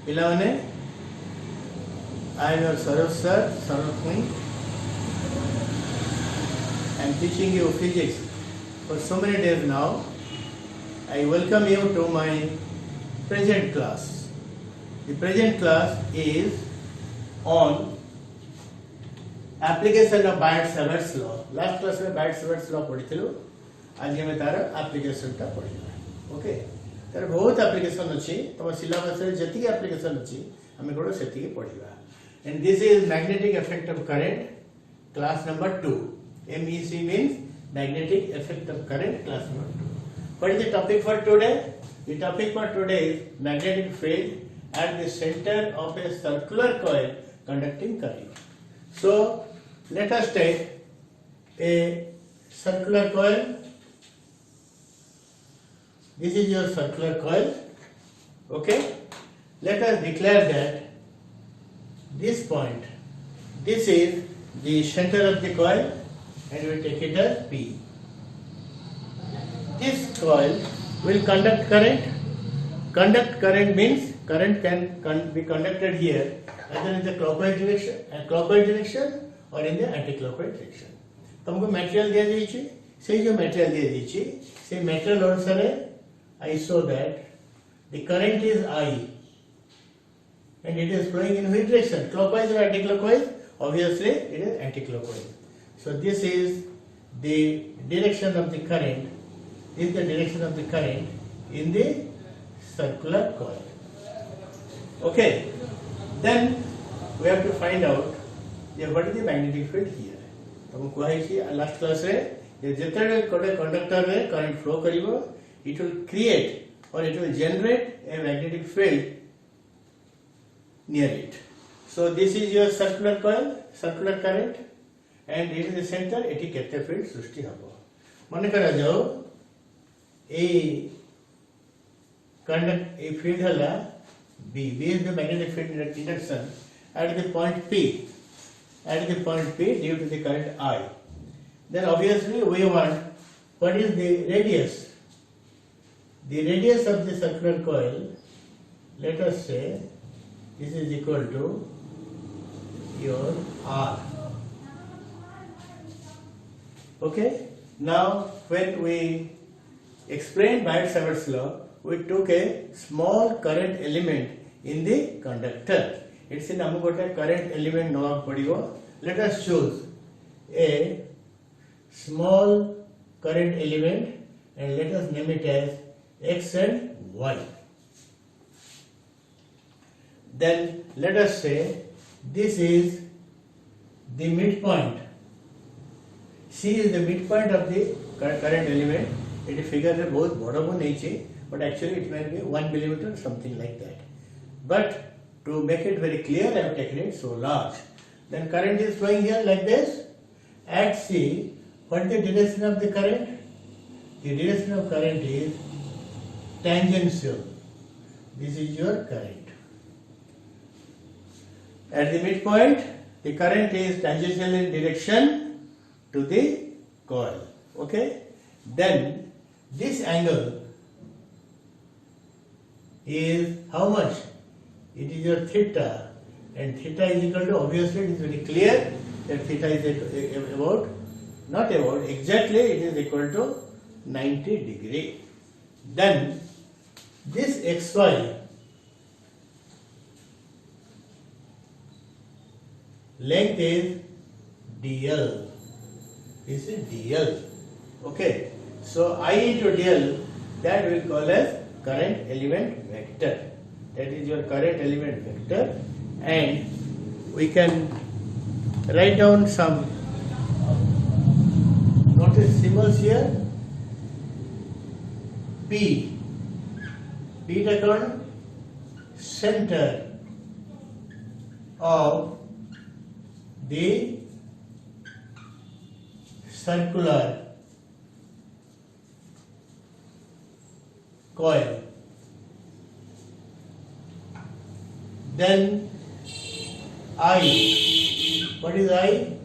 ପିଲାମାନେ, I am your Saroj sir, Saroj Queen. I am teaching you physics for so many days now. I welcome you to my present class. The present class is on application of Biot-Savart's law. Last class में Biot-Savart's law पढ़ी थी लो. आज हमें तारा application टा पढ़ी. Okay. तारा बहुत application अच्छी. तो syllabus में जितनी application अच्छी, हमें कोड़ो सेती की पढ़ी हुआ. And this is magnetic effect of current, class number 2. MEC means magnetic effect of current, class number 2. What is the topic for today? The topic for today is magnetic field at the center of a circular coil conducting current. So let us take a circular coil. This is your circular coil. Okay. Let us declare that this point, this is the center of the coil, and we take it as P. This coil will conduct current. Conduct current means current can be conducted here either in the clockwise direction or in the anti-clockwise direction. तुमको material दिया जाइए, से जो material दिया जाइए, से material अनुसार I show that the current is I. And it is flowing in which direction? Clockwise or anti-clockwise? Obviously, it is anti-clockwise. So this is the direction of the current. This is the direction of the current in the circular coil. Okay. Then we have to find out what is the magnetic field here. तो कुआ है कि last class रे जितने कोड़े conductor रे current flow करिवो, it will create or it will generate a magnetic field near it. So this is your circular coil, circular current, and it is the center. Eighty केते field सृष्टि हबो. मन करा जाओ ए conduct a field हला B. B is the magnetic field induction at the point P. At the point P due to the current I. Then obviously we want what is the radius. The radius of the circular coil, let us say, this is equal to your R. Okay. Now, when we explained Biot-Savart's law, we took a small current element in the conductor. It's in amukota current element no padigo. Let us choose a small current element and let us name it as X and Y. Then let us say this is the midpoint. C is the midpoint of the current element. It is figure में बहुत बड़ा वो नहीं चाहिए, but actually it may be 1 millimeter, something like that. But to make it very clear, I have taken it so large. Then current is flowing here like this. At C, what is the direction of the current? The direction of current is tangential. This is your current. At the midpoint, the current is tangential in direction to the coil. Okay? Then this angle is how much? It is your theta, and theta is equal to, obviously it is very clear that theta is about, not about, exactly it is equal to 90 degree. Then this xy length is dl. This is dl. Okay. So I into dl, that we call as current element vector. That is your current element vector, and we can write down some notice symbols here. P. P taken center of the circular coil. Then I. What is I?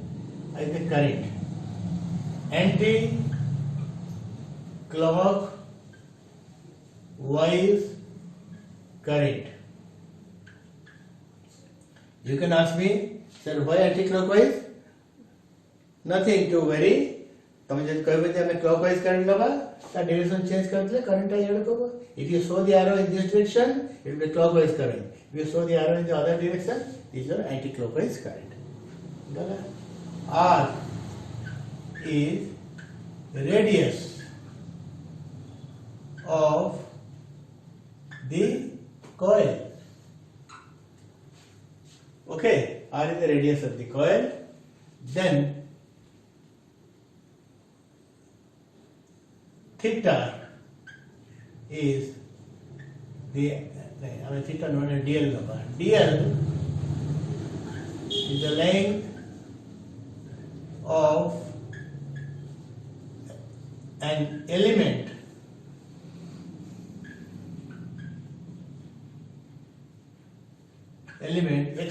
I is the current. Anti-clockwise current. You can ask me, sir, why anti-clockwise? Nothing to worry. તમે જે કહ્યું છે અમે clockwise current લેવા તો direction change કરલે current આ add કરો. If you show the arrow in this direction, it will be clockwise current. If you show the arrow in the other direction, these are anti-clockwise current. R is the radius of the coil. Okay, R is the radius of the coil. Then theta is the theta known as dl number. Dl is the length of an element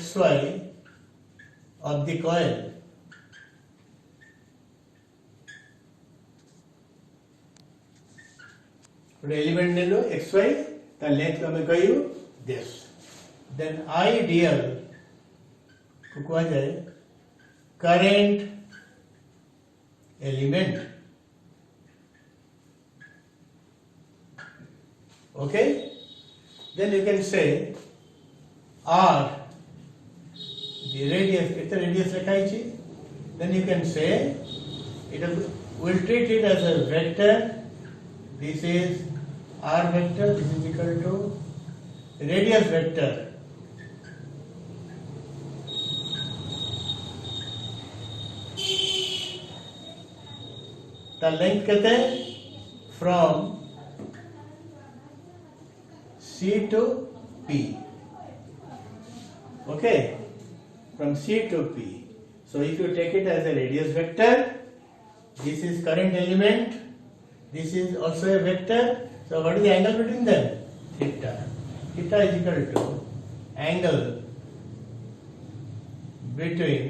xy of the coil element ने लो xy ता length को हमें कहू this. Then I dl को कहा जाए current element. Okay, then you can say R the radius, it's a radius लिखा है जी. Then you can say we'll treat it as a vector. This is R vector, this is equal to radius vector the length कहते हैं from C to P. Okay, from C to P. So if you take it as a radius vector, this is current element, this is also a vector. So what is the angle between them? Theta. Theta is equal to angle between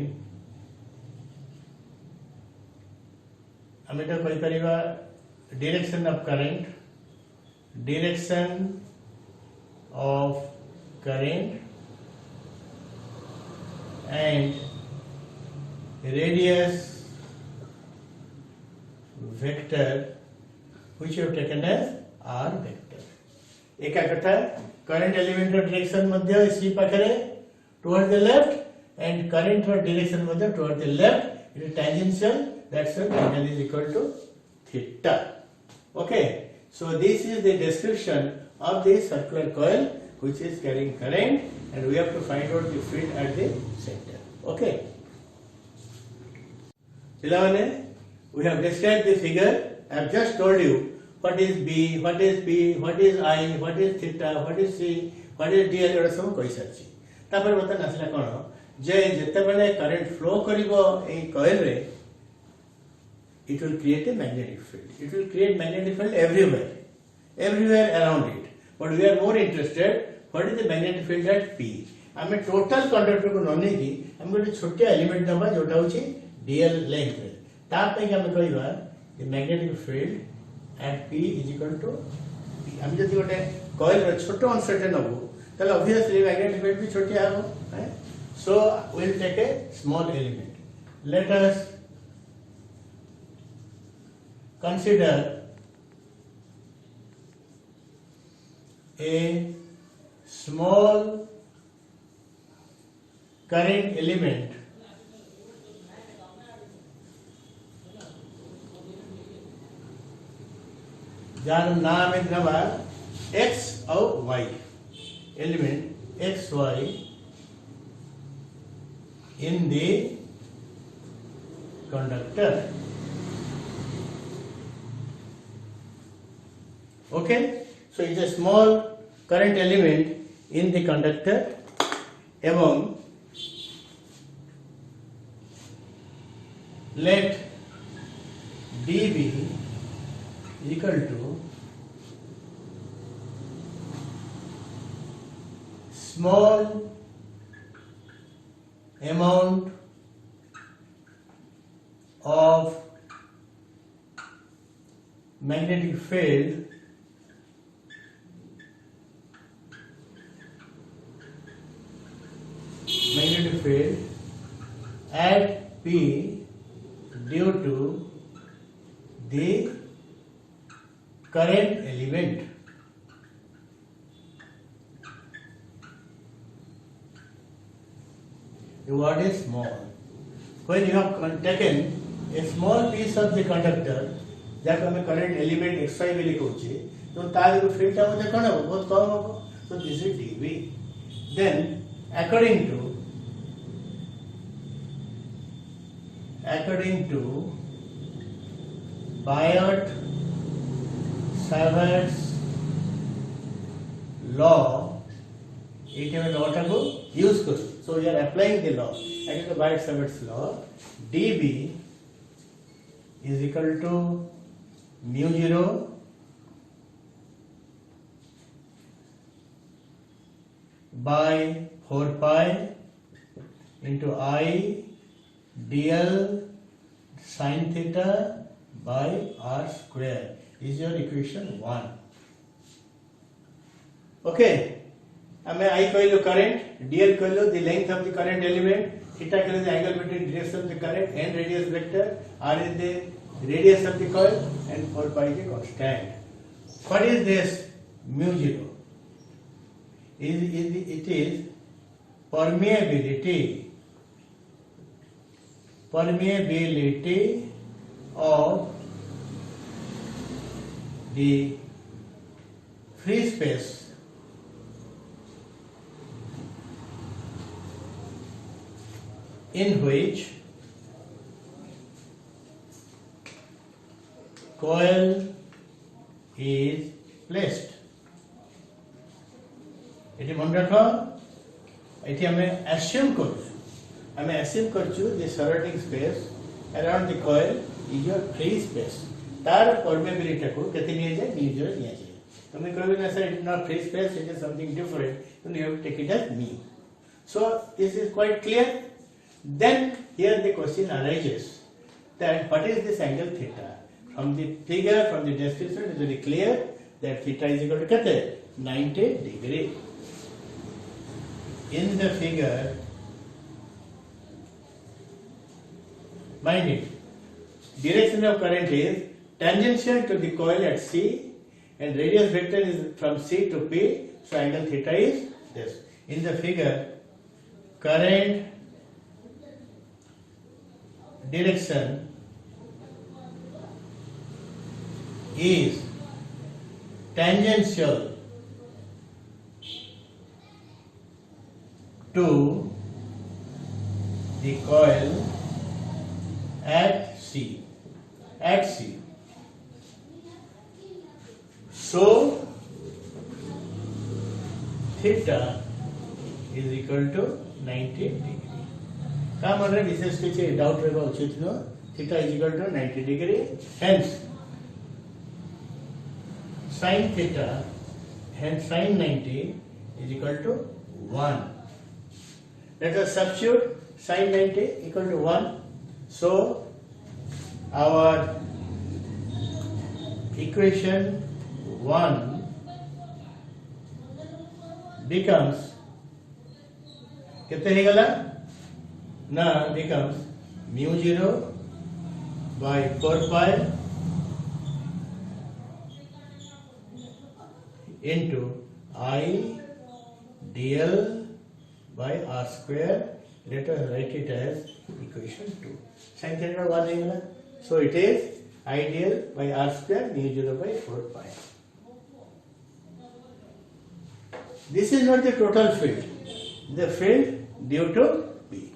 ଆମେ ତ କହିପାରିବା direction of current and radius vector which you have taken as R vector. एका कथा current element direction मध्य C पाखरे toward the left and current direction Madhya toward the left. It is tangential. That's why angle is equal to theta. Okay. So this is the description of the circular coil which is carrying current, and we have to find out the field at the center. Okay. Pilavane, we have described the figure. I have just told you what is B, what is P, what is I, what is theta, what is C, what is dl एटा सब कहि सारछि. तापर बता नसला कोन जे जते बेले current flow करिवो ए coil रे, it will create a magnetic field. It will create magnetic field everywhere around it. But we are more interested what is the magnetic field at P. आमे total conductor को नने की हम गोटे छोटे element नबा जोटा होची dl लेंथ रे. ता पे हम कहइबा the magnetic field at P is equal to P. हम जति गोटे कॉइल रे छोटो अंशटे नबो तले obviously magnetic field भी छोटी आबो. So we will take a small element. Let us consider a small current element jar नाम है नवा x और y element x y in the conductor. Okay, so it's a small current element in the conductor. Among let dB equal to small amount of magnetic field field at P due to the current element. The word is small. When you have taken a small piece of the conductor, that we current element xy ବୋଲି କହୁଛେ, ତ ତାର field ଟା ମଧ୍ୟ କଣ ହେବ ବହୁତ କମ ହେବ. So this is dV. Then according to Biot-Savart's law, it is law टाको use करू. So we are applying the law. According to Biot-Savart's law, dB is equal to mu 0 by 4 pi into I dl sin theta by r square is your equation 1. Okay. I कहलो current, dl कहलो the length of the current element, theta कहलो the angle between direction of the current and radius vector, r is the radius of the coil, and 4 pi is the constant. What is this mu 0? It is permeability of the free space in which coil is placed. Eighty मन रख eighty हमें assume करछु the surrounding space around the coil is your free space. तार permeability को केते निये जाय mu 0 निये जाय. तुम कहबे ना sir it is not free space, it is something different, then you have to take it as mu. So this is quite clear. Then here the question arises that what is this angle theta? From the figure, from the description, it is very clear that theta is equal to kete 90 degree. In the figure, mind it, direction of current is tangential to the coil at C and radius vector is from C to P, so angle theta is this. In the figure, current direction is tangential to the coil at C. So theta is equal to 90 degree. का मन रे विशेष किसी doubt रहबा उचित न. Theta is equal to 90 degree. Hence sin theta, hence sin 90 is equal to 1. Let us substitute sin 90 equal to 1. So our equation 1 becomes कितने ही गला ना becomes mu 0 by 4 pi into I dl by r square. Let us write it as equation 2. Sin theta 1 है ना, so it is I dl by r square mu 0 by 4 pi. This is not the total field, the field due to P.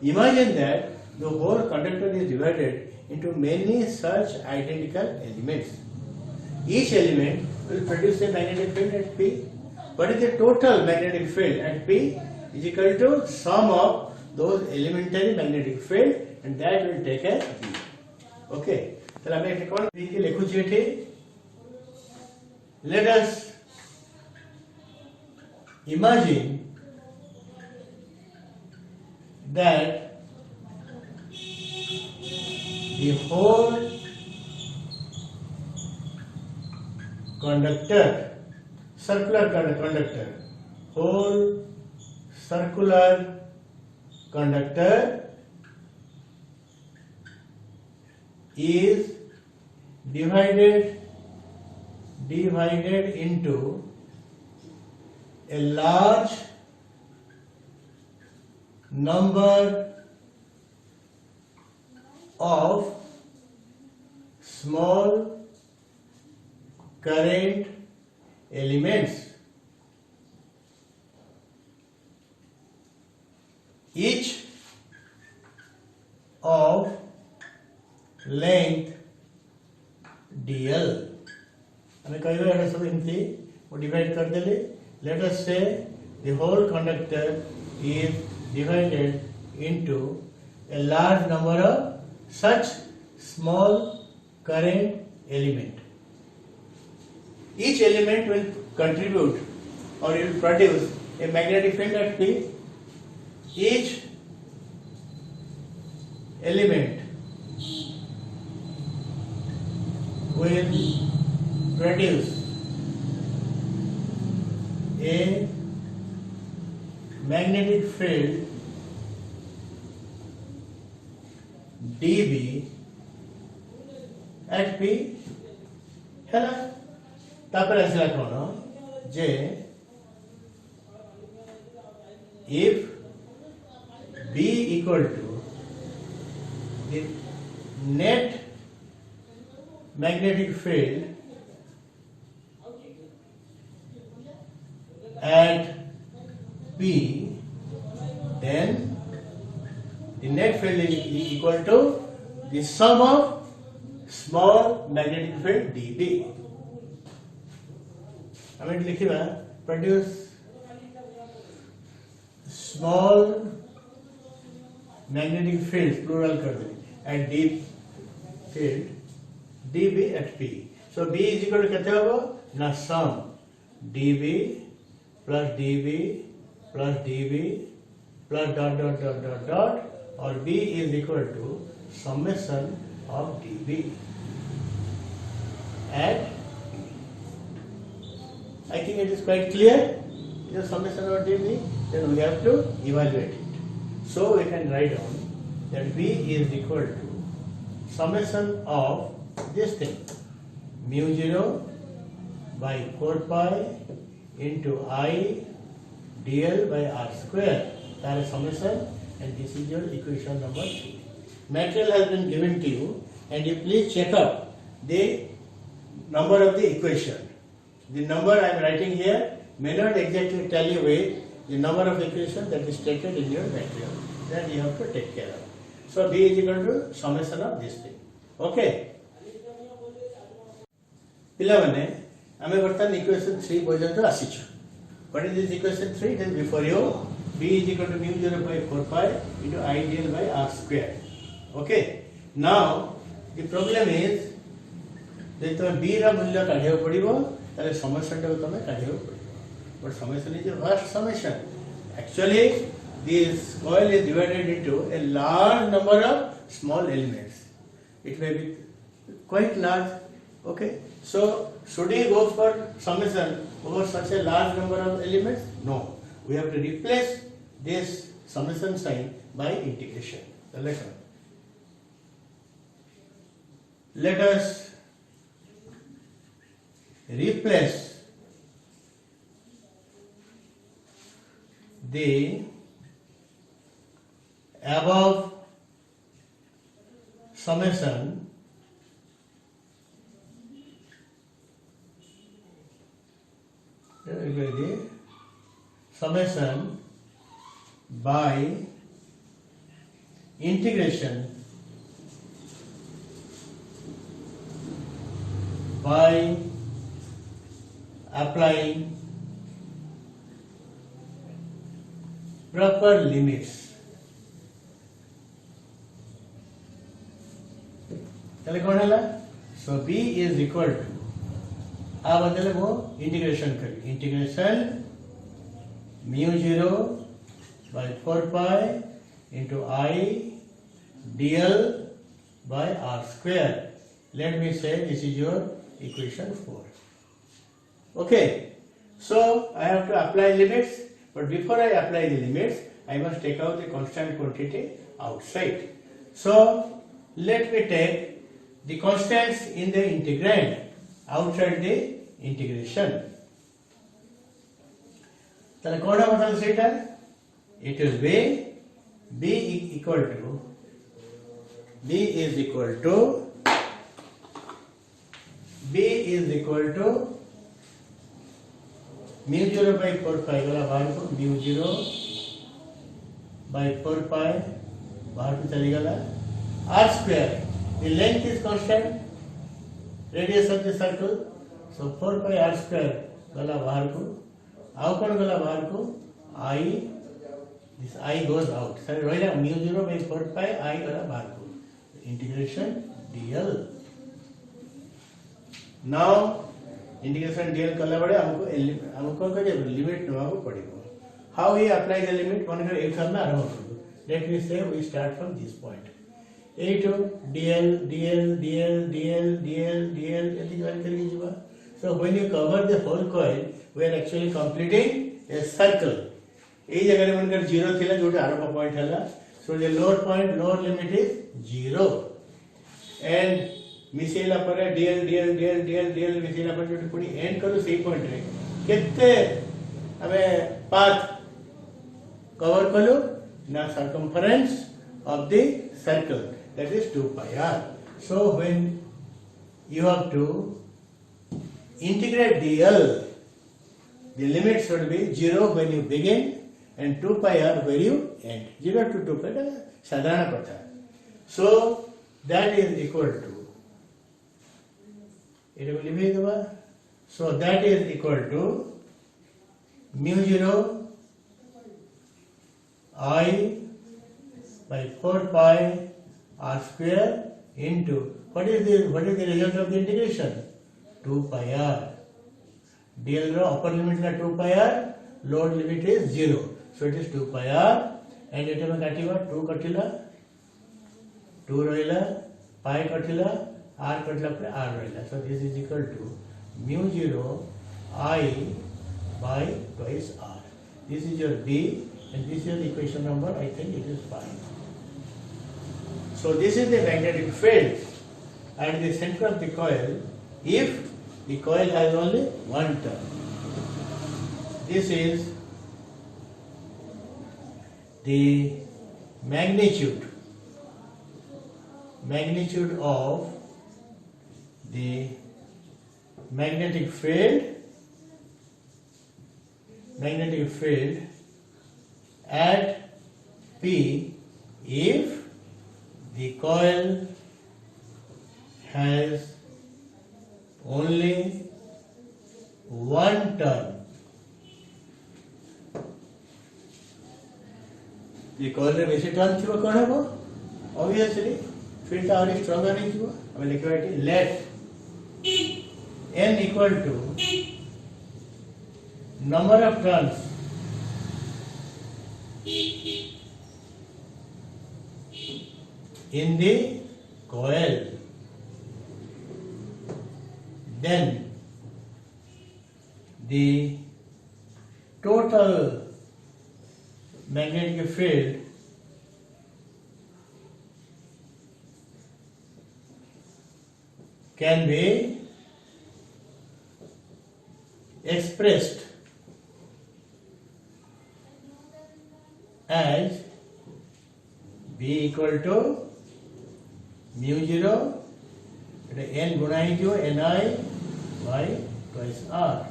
Imagine that the whole conductor is divided into many such identical elements. Each element will produce a magnetic field at P. What is the total magnetic field at P? Is equal to sum of those elementary magnetic field, and that will take as B. Okay. So let us imagine that the whole conductor, circular conductor, whole circular conductor is divided into a large number of small current elements, each of length dl. हमें कई बार ऐसा सब इनकी वो divide कर देले. Let us say the whole conductor is divided into a large number of such small current element. Each element will contribute or will produce a magnetic field at P. Each element will produce a magnetic field dB at P. है ना? तापर ऐसे रखना जे if B equal to the net magnetic field at P, then the net field is equal to the sum of small magnetic field dB. हमें लिखिबा produce small magnetic field plural कर दे at deep field dB at P. So B is equal to कितना होगा ना sum dB plus dB plus dB plus dot or B is equal to summation of dB at P. I think it is quite clear. The summation of dB, then we have to evaluate it. So we can write down that B is equal to summation of this thing mu 0 by 4 pi into I dl by r square. That is summation, and this is your equation number 3. Material has been given to you, and you please check up the number of the equation. The number I am writing here may not exactly tell you with the number of equations that is stated in your material. That you have to take care of. So B is equal to summation of this thing. Okay. पिलामने आमे वर्तमान equation 3 पर्यंत आसीछु. What is this equation 3? Then before you B is equal to mu 0 by 4 pi into I dl by r square. Okay. Now the problem is that तुम B रा मूल्य काढियो पड़िबो ताले summation टा तुम काढियो पड़िबो. But summation is a vast summation. Actually this coil is divided into a large number of small elements. It may be quite large. Okay. So should we go for summation over such a large number of elements? No. We have to replace this summation sign by integration. Let us replace the above summation the summation by integration by applying proper limits. So B is equal to आ बदले वो integration करें. Integration mu 0 by 4 pi into I dl by r square. Let me say this is your equation 4. Okay. So I have to apply limits, but before I apply the limits, I must take out the constant quantity outside. So let me take the constants in the integrand outside the integration. তাহলে কোনটা বসালে সেটা it will be b is equal to mu 0 by 4 pi वाला बाहर को mu 0 by 4 pi बाहर को चली गला r square. The length is constant, radius of the circle, so 4 pi r square गला बाहर को आउ कौन गला बाहर को I, this I goes out. सर रोइला mu 0 by 4 pi I गला बाहर को integration dl. Now integration dl कला बड़े हमको क्या लिमिट नवाको पड़ेगा. How we apply the limit? One कर एक साल में आरंभ करो. Let me say we start from this point. A to dl dl dl dl dl dl ऐसे ज्वाइन करके जीवा. So when you cover the whole coil, we are actually completing a circle. ये जगह में मनकर zero थिला जोटे आरंभ point हला. So the lower point, lower limit is 0. And micellar पर dl dl dl dl dl micellar पर जोटे कोई end करो सही point रे. कितने हमें path cover करो ना circumference of the circle, that is 2 pi r. So when you have to integrate dl, the limit should be 0 when you begin and 2 pi r where you end. 0 to 2 pi sadhana kotha. So that is equal to, it will be the, so that is equal to mu 0 I by 4 pi r square into what is the result of the integration? 2 pi r. dl ro upper limit is 2 pi r, lower limit is 0. So it is 2 pi r and it will kativa 2 katila 2 roila pi katila r katila par r roila. So this is equal to mu 0 I by twice r. This is your b and this is your equation number. I think it is 5. So this is the magnetic field at the center of the coil if the coil has only one turn. This is the magnitude of the magnetic field at P if the coil has only one turn. The coil रे बेसी turn थिबो कोन हेबो obviously field टा और stronger नहीं थिबो हम लिखबा eighty let n equal to number of turns in the coil, then the total magnetic field can be expressed as B equal to mu 0 n गुणा जो ni by twice r.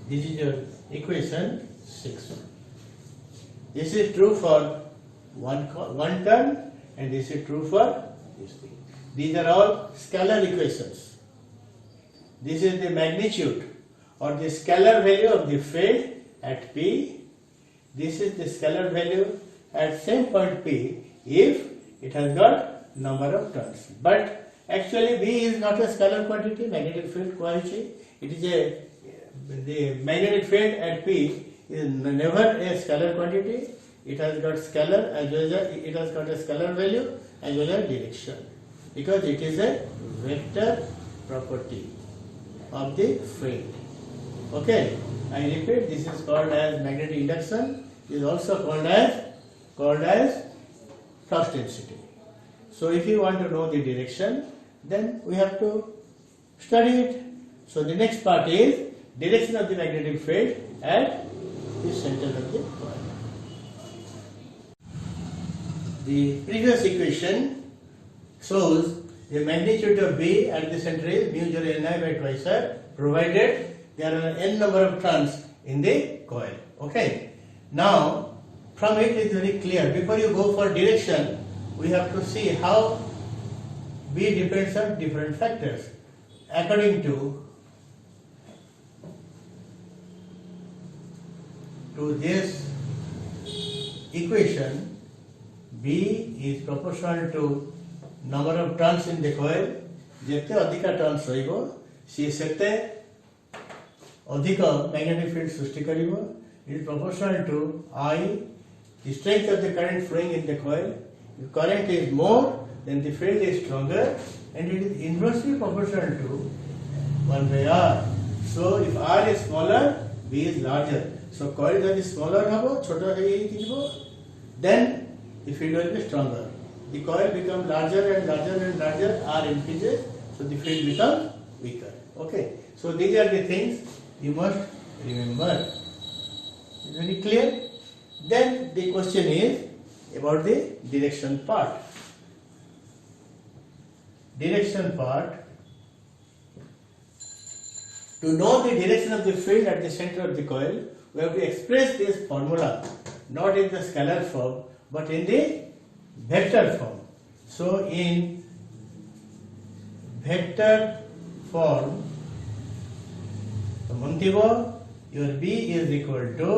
This is your equation 6. This is true for one turn and this is true for this thing. These are all scalar equations. This is the magnitude or the scalar value of the field at P. This is the scalar value at same point P if it has got number of turns. But actually B is not a scalar quantity, magnetic field quantity. It is the magnetic field at P is never a scalar quantity. It has got scalar as well as it has got a scalar value as well as direction because it is a vector property of the field. Okay, I repeat, this is called as magnetic induction. is also called as flux density. So if you want to know the direction, then we have to study it. So the next part is direction of the magnetic field at the center of the coil. The previous equation shows the magnitude of B at the center is mu 0 Ni by twice R, provided there are n number of turns in the coil. Okay. Now, from it is very clear. Before you go for direction, we have to see how B depends on different factors. According to this equation, B is proportional to number of turns in the coil. ଯେତେ ଅଧିକା ଟର୍ନ୍ସ ରହିବ ସିଏ ସେତେ ଅଧିକ magnetic field ସୃଷ୍ଟି କରିବ. It is proportional to I, the strength of the current flowing in the coil. If current is more, then the field is stronger, and it is inversely proportional to 1 by R. So if R is smaller, B is larger. So coil যদি smaller হব, ছোট হয়ে যাব, then the field will be stronger. The coil becomes larger and larger and larger, R increases, so the field becomes weaker. Okay, so these are the things you must remember. Is very clear? Then the question is about the direction part. Direction part. To know the direction of the field at the center of the coil, we have to express this formula not in the scalar form but in the vector form. So in vector form, your B is equal to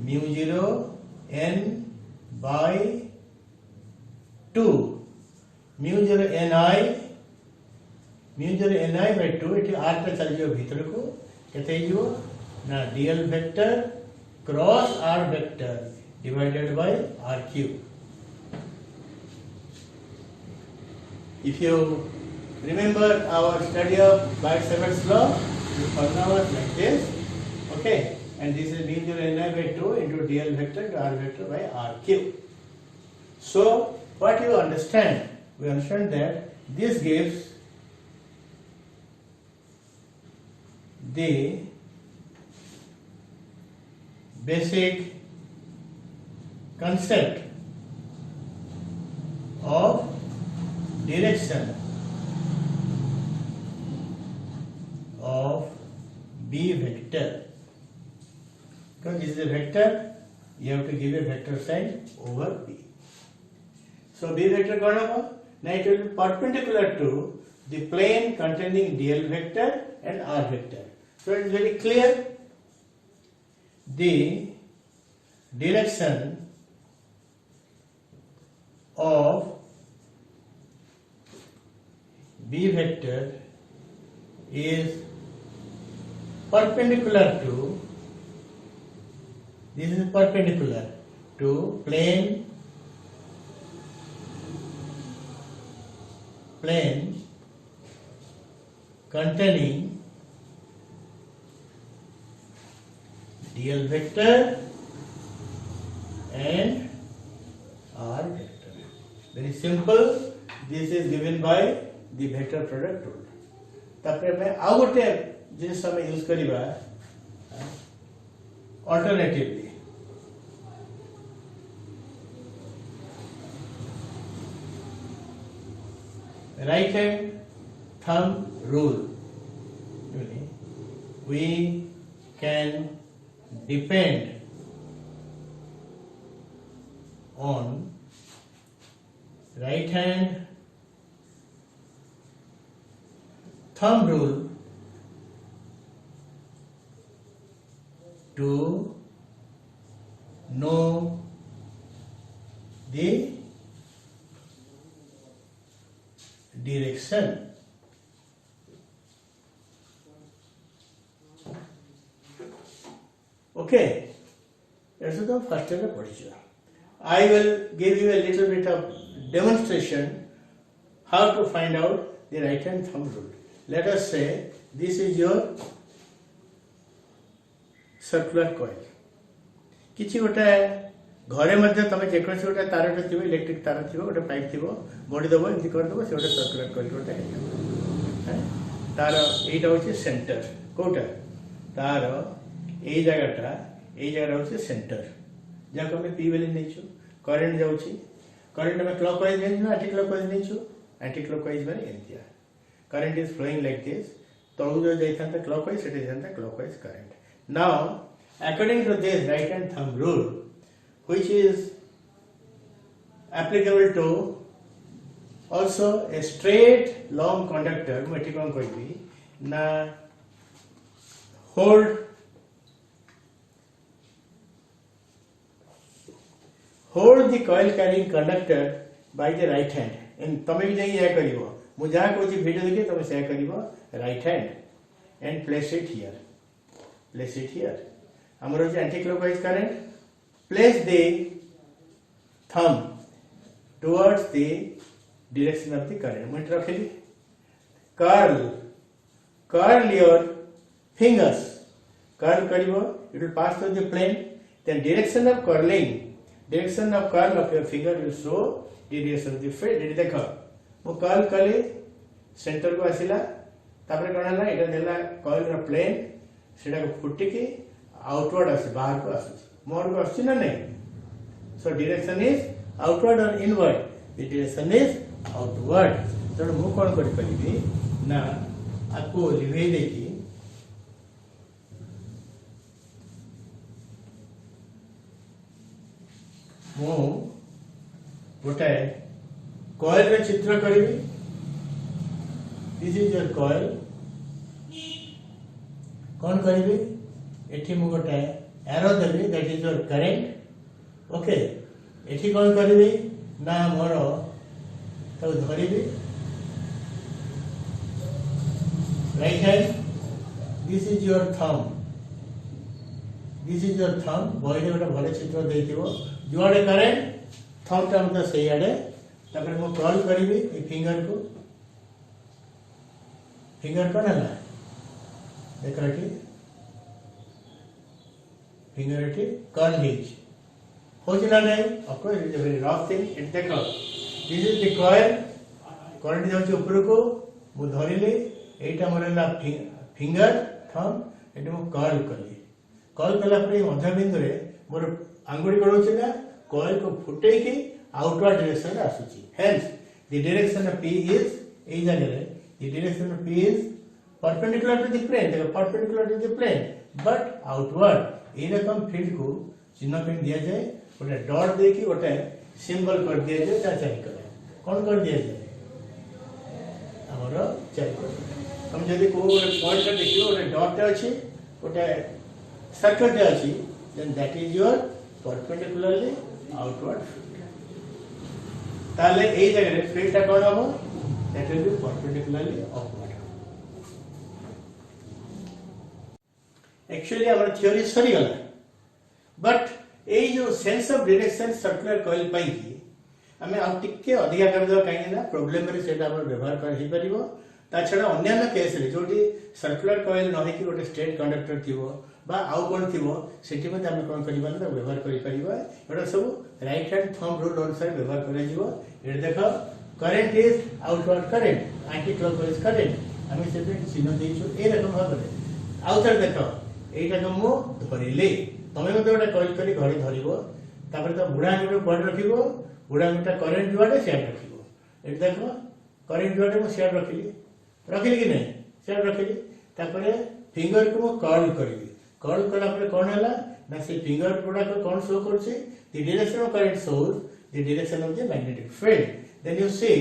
mu 0 n by 2. Mu 0 ni by 2, it is r ta chal jibo bhitar ko kete jibo na dl vector cross r vector divided by r cube. If you remember our study of Biot-Savart's law, the formula was like this. Okay, and this is mu 0 ni by 2 into dl vector to r vector by r cube. So what you understand? We understand that this gives the basic concept of direction of B vector. Because this is a vector, you have to give a vector sign over B. So B vector कौन होगा? Now it will be perpendicular to the plane containing dl vector and r vector. So it is very clear. The direction of B vector is perpendicular to, this is perpendicular to plane containing dl vector and r vector. Very simple. This is given by the vector product rule. तापर मैं आउ गोटे जिनिस हम use करिबा alternatively. Right hand thumb rule. We can depend on right hand thumb rule to know the direction. Okay, that's the first procedure. I will give you a little bit of demonstration how to find out the right hand thumb rule. Let us say this is your circular coil. किसी गोटे घरे मध्य तुम जेकोसी गोटे तारटे थी electric तार थी गोटे pipe थी मोड़ीदेव एमती करदेव से गोटे सर्कुलेट कर गोटे तार यहीटा हूँ सेंटर कौटा तार यही जगटा हूँ सेंटर जहाँ आम पी बेले नहीं करेन्ट जाऊँगी करेन्ट आम क्लॉकवाइज नहीं एंटी क्लॉकवाइज नहीं एंटी क्लॉकवाइज मैंने एमतिया current is flowing like this तलू जो जाता क्लॉकवाइज से जाता clockwise current now according to this right hand thumb rule which is applicable to also a straight long conductor मैं कौन कहबी ना hold the coil carrying conductor by the right hand and तमें भी नहीं यह करिवो मु जहाँ कहूँ वीडियो देखिए तमें से करिवो right hand and place it here ଆମର ହେଉଛି anti clockwise current place the thumb towards the direction of the current मैं रखिली curl your fingers curl करिवो it will pass through the plane then direction of curl of your finger will show the direction of the field ये देखो मु curl कले centre को आसिला तापर कोन हला एटा देला coil ର plane सेटा को फुटी की आउटवर्ड आसे बाहर को आसे मोर को आसे ना नहीं सो डायरेक्शन इज आउटवर्ड और inward the direction is outward तो मु कोन करि परिबी ना आपको लिभे देखि मु गोटे कॉइल रे चित्र करिबी दिस इज योर कॉइल कौन करिबी एठी मु गोटे एरो देबी that is your current okay एठी कौन करिबी ना मोर तो धरिबी right hand this is your thumb बॉडी गोटे भले चित्र देथिबो जुआडे करेंट थंब टा मतलब सही आडे तापर मु कर्ल करिबी ए फिंगर को फिंगर कोन हला देखो एठी finger it curl hinge होजना नहीं of course it is a very rough thing it देखो this is the coil current जाउची ऊपर को मु धरिले एटा मोरला फिंगर थंब एटा मु कर्ल कला पर मध्य बिंदु रे मोर आंगुड़ी गडोची ना coil को फुटे की आउटवर्ड डायरेक्शन रे आसुची hence the direction of p is एई जगह रे the direction of p is perpendicular to the plane but outward ये रकम फील्ड को चिन्ह पिन दिया जाए गोटे डॉट दे कि गोटे सिंबल कर दिया जाए ता चारि करे कौन कर दिया जाए हमरो चारि करे हम जदी को गोटे पॉइंट रे देखियो गोटे डॉट अछि गोटे सर्कल रे अछि then that is your perpendicularly outward field ताले एई जगह रे फील्ड ता कोन हबो that will be perpendicularly outward actually हमारा थ्योरी सरी गला बट ए जो sense of direction circular coil पाई की हमें अब टिके अधिका कर दो काहे ना प्रॉब्लम रे सेटा हम व्यवहार कर ही परिबो ता छडा अन्य केस रे जोटी सर्कुलर कॉइल न कि गोटे स्ट्रेट कंडक्टर थिबो बा आउ कोन थिबो सेठी में हम कोन करिबा ना व्यवहार करि परिबा एटा सब राइट हैंड थंब रूल अनुसार व्यवहार करे जीवो एटा देखो current is outward current anti clockwise current हम से चिन्ह देइछो ए रकम भाबरे आउटर देखो एटा को मु धरिले तमे मते गोटे कॉइल करी घरे धरिबो तापर तो बुढ़ा आंगुठी कोड रखिबो बुढ़ा आंगुठा करंट जुआडे सेट रखिबो एटा देखो करंट जुआडे मु सेट रखिली कि नहीं सेट रखिली तापर फिंगर को मु कर्ल कला पर कोन हला ना से फिंगर गुडा को कोन शो करछि the direction of current shows the direction of the magnetic field then you see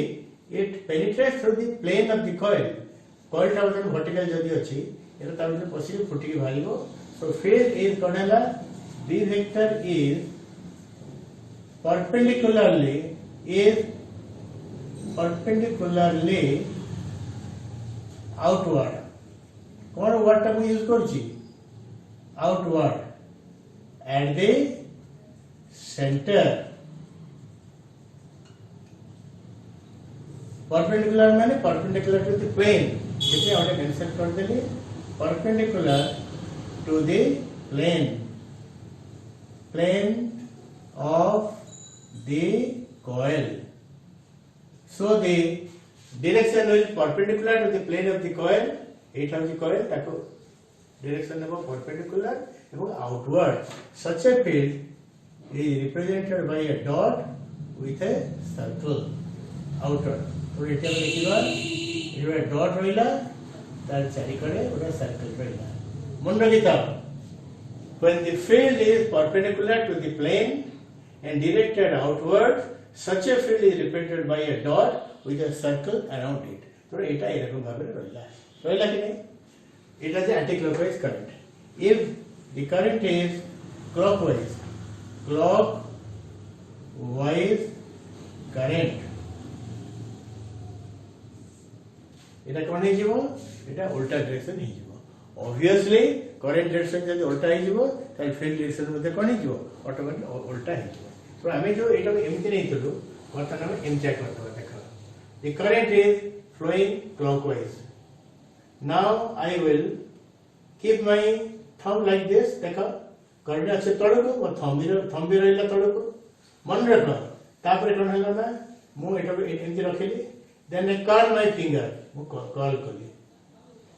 it penetrates through the plane of the coil टा वर्टिकल जदी अछि एटा ता भीतर पसी फुटी के बाहरिबो सो फील्ड इज कोनला b vector is perpendicularly outward कोन वर्ड टा यूज करछि outward at the center perpendicular माने perpendicular to the plane जैसे हमने मेंशन कर देली perpendicular to the plane plane of the coil. So the direction is perpendicular to the plane of the coil. It has the coil taku direction of perpendicular and outward. Such a field is represented by a dot with a circle outward. So it is a dot roila, that charikade circle roila. Mundagita. When the field is perpendicular to the plane and directed outward, such a field is represented by a dot with a circle around it. So it is the anti-clockwise current. If the current is clockwise current, এটা কোন হইଯିବ এটা উল্টা direction হইଯିବ obviously current direction যদি উল্টা হইଯିବ তাহলে field direction মধ্যে কোন হইଯିବ automatic উল্টা হইଯିବ তো আমি যে এটা এমতি নেইতলু বর্তমান আমি এমতি করতে দেখো the current is flowing clockwise. Now I will keep my thumb like this देखो current আছে তড়কু ও thumb भी রইলা তড়কু মন রাখো তারপরে কোন হলো না মু এটা এমতি রাখিলি then I curl my finger মু curl কলি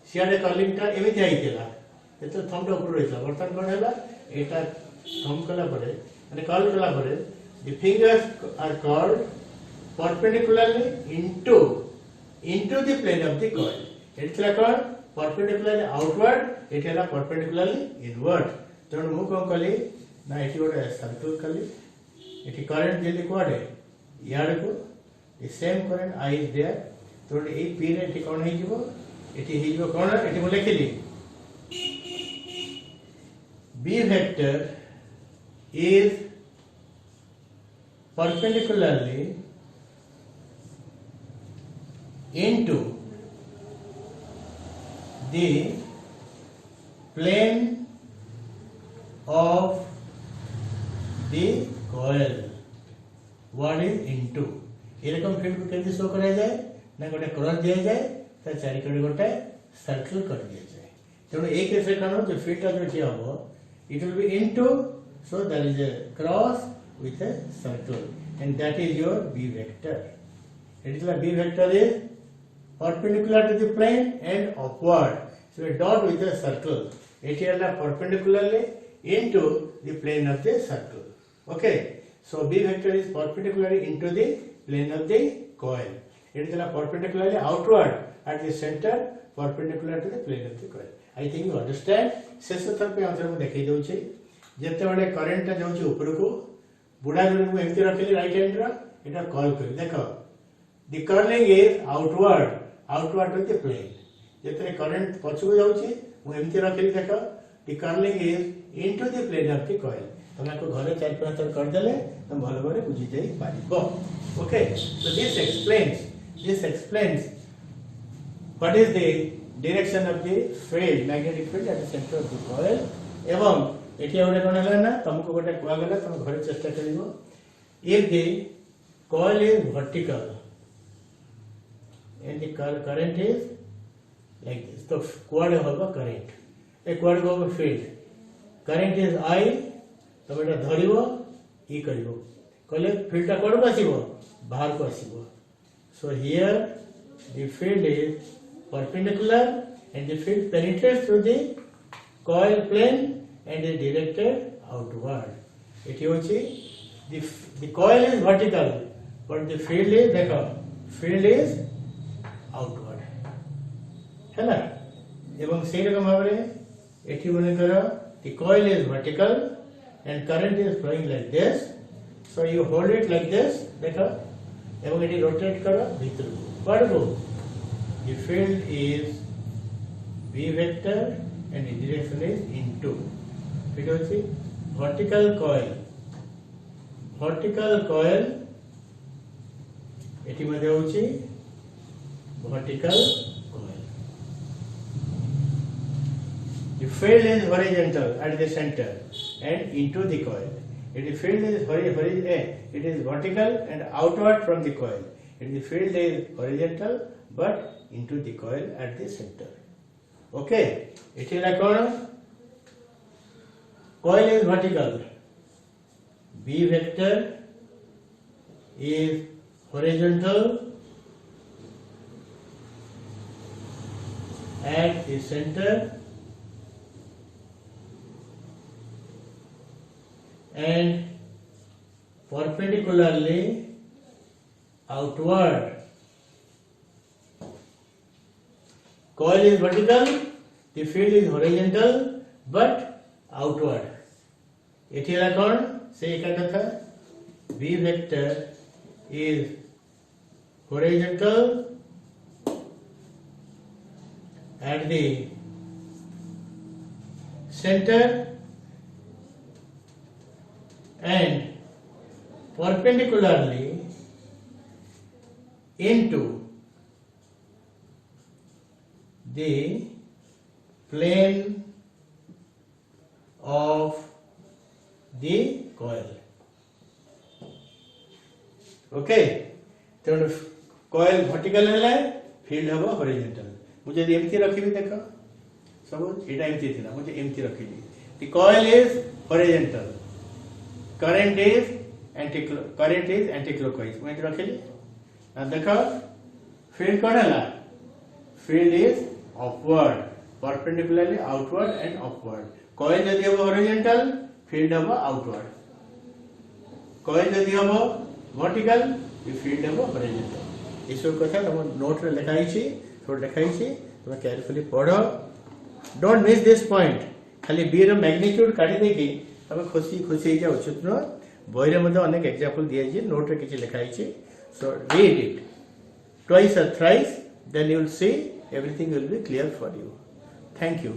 সিয়াডে curlingটা এমতি আইতেলা এত thumb উপরে রইলা বর্তমান কোন হলো এটা thumb কলা পরে মানে curl কলা পরে the fingers are curled perpendicularly into the plane of the coil. It is called perpendicularly outward, it is perpendicularly inward. So mu kon kali na eti gote circle kali eti current jeli kuade yard ko the same current I is there. So ei p re eti kon hei jibo eti hei jibo kon eti mo lekhili b vector is perpendicularly into the plane of the coil. What is into? এরকম field কেমনে show করা যায় না গোটে cross দিয়া যায় তার চারিকড়ে গোটে সার্কেল করে দিয়া যায় তেমন এই কেসে কারণ যে ফিল্ডটা যেটি হবো it will be into, so there is a cross with a circle and that is your B vector. It is like B vector is perpendicular to the plane and upward. So a dot with a circle. It is perpendicularly into the plane of the circle. Okay. So B vector is perpendicularly into the plane of the coil. It is perpendicularly outward at the center, perpendicular to the plane of the coil. I think you understand. शेष थर पे answer मु देखै दउ छी जेते बडे current ता जाउची ऊपर को बुडा जण को एमती रखली राइट हैंड रा एटा कॉल कर देखो the curling is outward to the plane जेते करंट पछको जाउची मु एमती रखली देखो the curling is into the plane of the coil तमे को घरे चार पांच थर कर देले तम भलो भलो बुझी जाई पारिबो. Okay, so this explains what is the direction of the field, magnetic field at the center of the coil. एवं एठी गोटे कोन हला ना तुमको गोटे कुआ गला तुम घरे चेष्टा करिवो if the coil is vertical and the current is like this तो कुआडे होगा current ए कुआडे होगा field current is I तो बेटा धरिवो ई करिवो कहले field ता कोड आसीबो बाहर को आसीबो. So here the field is perpendicular and the field penetrates through the coil plane and is directed outward. It is the coil is vertical but the field is outward. है ना एवं सेही रकम भाबरे एठी मने करो the coil is vertical and current is flowing like this. So you hold it like this देखो एवं एठी रोटेट करो भीतर को पड़बो. The field is B vector and the direction is into. It is vertical coil. Eighty मध्ये होची vertical coil. The field is horizontal at the center and into the coil. If the field is it is vertical and outward from the coil. If the field is horizontal but into the coil at the center. Okay, it is like coil is vertical B vector is horizontal at the center and perpendicularly outward. Coil is vertical, the field is horizontal but outward. एठी ହେଲା कौन से एका कथा B vector is horizontal at the center and perpendicularly into the plane of the coil. Okay, तो coil vertical है, field है horizontal. मुझे एमती रखी भी देखो, सब एटा एमती थी ना, मुझे एमती रखी ली. The coil is horizontal, current is anti-clockwise. मुझे रखी ली. ना देखो, field कौन है ला? Field is upward, perpendicularly outward and upward. Coil यदि है horizontal, field है outward. Coil यदि है vertical, the field है horizontal. इस कथा तुम नोट रे लिखाई छी, थोड़ा लिखाई छी, तुम केयरफुली पढ़ो. Don't miss this point. खाली b रो मैग्नीट्यूड काढी देकी तुम खुशी खुशी जा उचित न. बही रे मध्ये अनेक एग्जांपल दिया छी, नोट रे किछि लिखाई छी. So read it twice or thrice, then you will see everything will be clear for you. Thank you.